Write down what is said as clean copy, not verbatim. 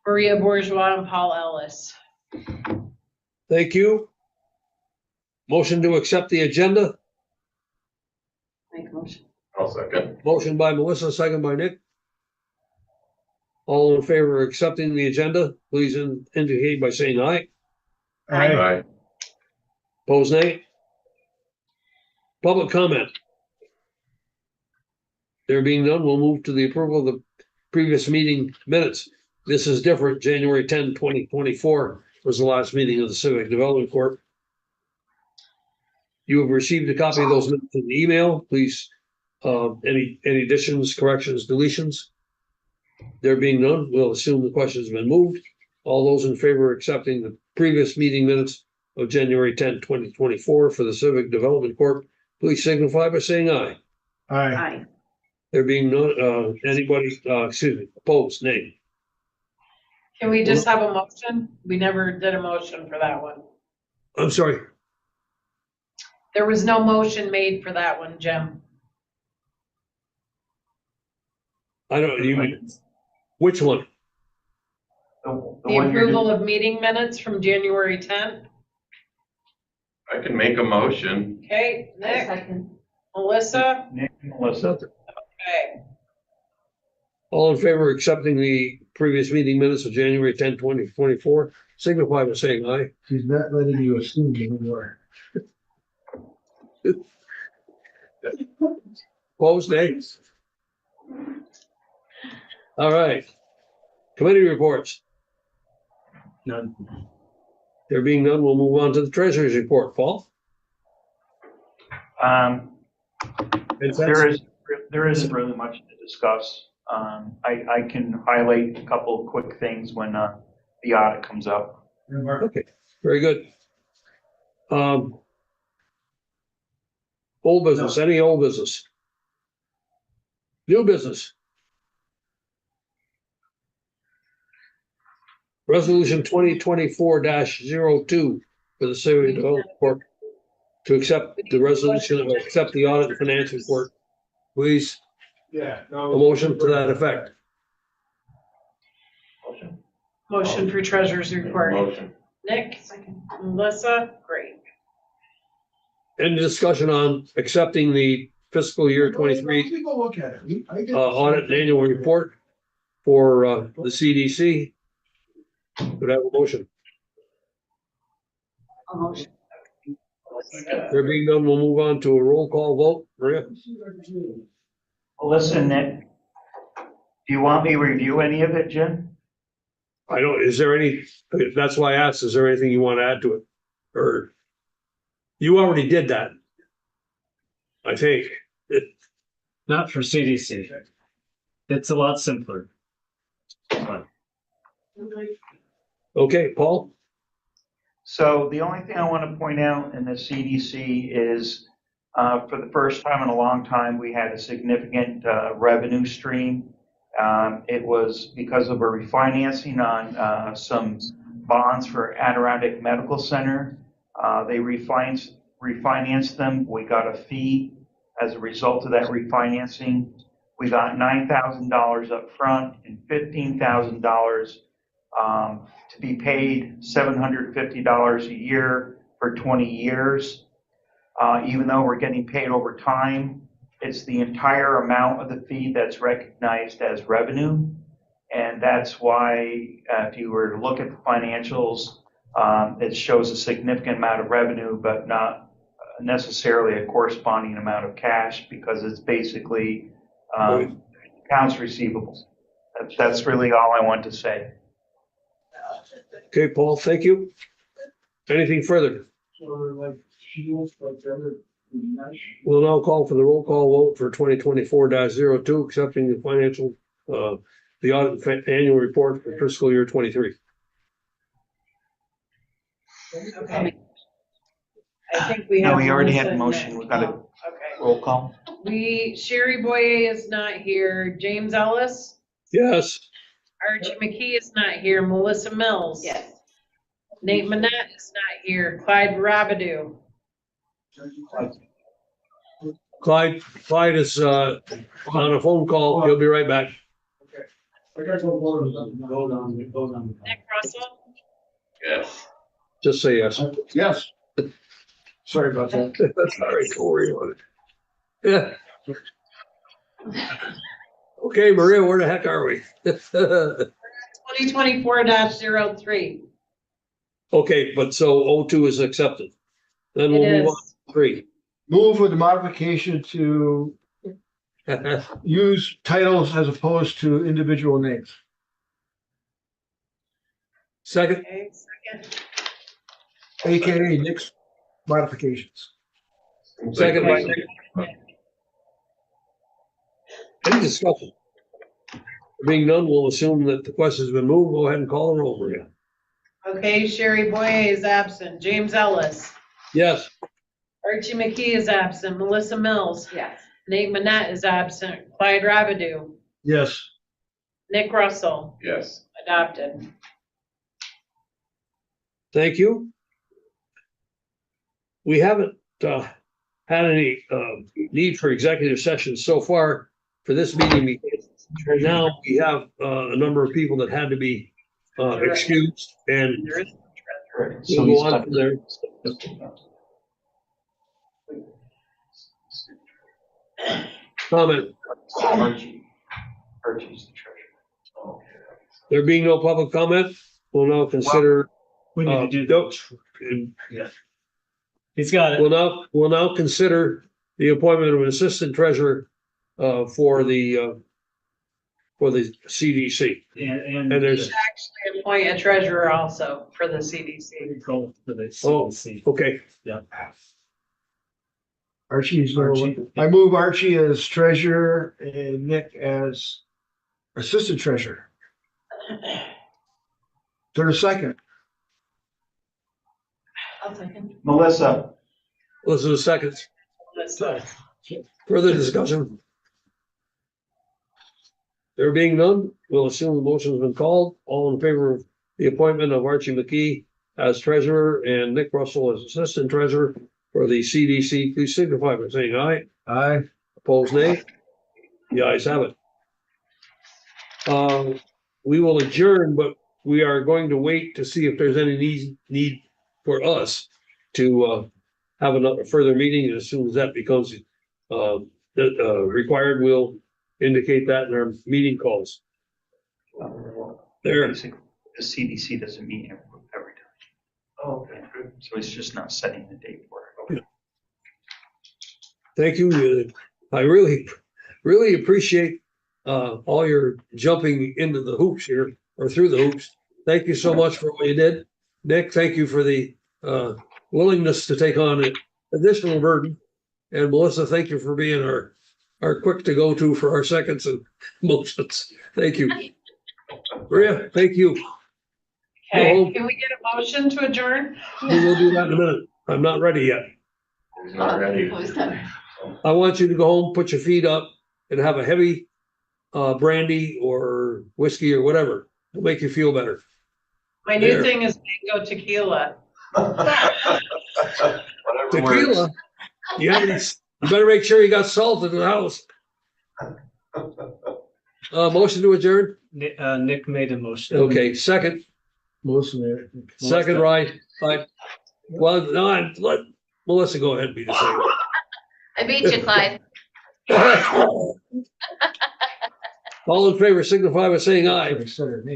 Maria Bourgeois and Paul Ellis. Thank you. Motion to accept the agenda. Make a motion. I'll second. Motion by Melissa, second by Nick. All in favor of accepting the agenda, please indicate by saying aye. Aye. Opposed, nay. Public comment. There being none, we'll move to the approval of the previous meeting minutes. This is different. January 10, 2024 was the last meeting of the Civic Development Corp. You have received a copy of those minutes in the email. Please, any additions, corrections, deletions? There being none, we'll assume the question has been moved. All those in favor of accepting the previous meeting minutes of January 10, 2024 for the Civic Development Corp, please signify by saying aye. Aye. There being none, anybody, opposed, nay. Can we just have a motion? We never did a motion for that one. I'm sorry. There was no motion made for that one, Jim. I don't, you mean, which one? The approval of meeting minutes from January 10th. I can make a motion. Okay, Nick, Melissa. Nick and Melissa. Okay. All in favor of accepting the previous meeting minutes of January 10, 2024, signify by saying aye. She's not letting you assume anymore. Opposed, nay. All right. Committee reports. None. There being none, we'll move on to the treasurer's report. Paul? There isn't really much to discuss. I can highlight a couple of quick things when the audit comes up. Okay, very good. Old business, any old business? New business? Resolution 2024-02 for the Civic Development Corp. To accept the resolution or accept the audit and financial report. Please, Yeah. a motion to that effect. Motion for treasurer's report. Motion. Nick, Melissa, great. Any discussion on accepting the fiscal year 23 We go look at it. audit and annual report for the CDC? Could I have a motion? A motion. There being none, we'll move on to a roll call vote. Maria? Melissa and Nick, do you want me to review any of it, Jim? I don't, is there any, that's why I asked, is there anything you want to add to it? Or you already did that? I think. Not for CDC. It's a lot simpler. Okay, Paul? So the only thing I want to point out in the CDC is for the first time in a long time, we had a significant revenue stream. It was because of a refinancing on some bonds for Adirondack Medical Center. They refinanced them. We got a fee as a result of that refinancing. We got $9,000 up front and $15,000 to be paid $750 a year for 20 years. Even though we're getting paid over time, it's the entire amount of the fee that's recognized as revenue. And that's why if you were to look at the financials, it shows a significant amount of revenue, but not necessarily a corresponding amount of cash because it's basically accounts receivable. That's really all I want to say. Okay, Paul, thank you. Anything further? We'll now call for the roll call vote for 2024-02, accepting the financial, the audit annual report for fiscal year 23. Okay. I think we have. No, we already had a Melissa motion. and We got a Nick. Oh, okay. roll call. Sherry Boye is not here. James Ellis, Yes. Archie McKee is not here. Melissa Mills. Yes. Nate Manette is not here. Clyde Rabidou. Clyde is on a phone call. He'll be right back. I gotta go vote on. Nick Russell, Yes. Just say yes. Yes. Sorry about that. That's all right, don't worry about it. Yeah. Okay, Maria, where the heck are we? 2024-03. Okay, but so O2 is accepted. Then It we'll move on is. to 3. Move with the modification to use titles as opposed to individual names. Second, Okay, second. AKA Nick's modifications. second by Nick. Any discussion? Being none, we'll assume that the question's been moved. Go ahead and call the roll, Maria. Okay, Sherry Boye is absent. James Ellis. Yes. Archie McKee is absent. Melissa Mills. Yes. Nate Manette is absent. Clyde Rabidou. Yes. Nick Russell, Yes. adopted. Thank you. We haven't had any need for executive sessions so far for this meeting. Because now we have a number of people that had to be excused, and There is we'll go on from there. Comment. Archie's the treasurer. There being no public comment, we'll now consider. We need to do nope. Yeah. He's got it. We'll now consider the appointment of an assistant treasurer for the CDC. And And there's, actually appoint a treasurer also for the CDC. go for the Oh. CDC. okay, Yeah. Archie's Archie. I move Archie as treasurer and Nick as assistant treasurer. Third second. I'll second. Melissa, listen to seconds. Further discussion? There being none, we'll assume the motion's been called. All in favor of the appointment of Archie McKee as treasurer and Nick Russell as assistant treasurer for the CDC, please signify by saying aye. Aye. Opposed, nay? The ayes have it. We will adjourn, but we are going to wait to see if there's any need for us to have another further meeting. And as soon as that becomes required, we'll indicate that in our meeting calls. There. basically, the CDC doesn't meet every time. Oh, okay, good. So it's just not setting the date for it. Thank you. I really appreciate all your jumping into the hoops here, or through the hoops. Thank you so much for what you did. Nick, thank you for the willingness to take on an additional burden. And Melissa, thank you for being our quick to go to for our seconds and motions. Thank you. Maria, thank you. Okay, can we get a motion to adjourn? We will do that in a minute. I'm not ready yet. He's not ready. I want you to go home, put your feet up, and have a heavy brandy or whiskey or whatever. It'll make you feel better. My new There. thing is mango tequila. Whatever works. Tequila. You better make sure you got salt in the house. Motion to adjourn? Nick made a motion. Okay, second, right. Well, no, let Melissa go ahead and be the second. I beat you, Clyde. All in favor signify by saying aye. Said her name.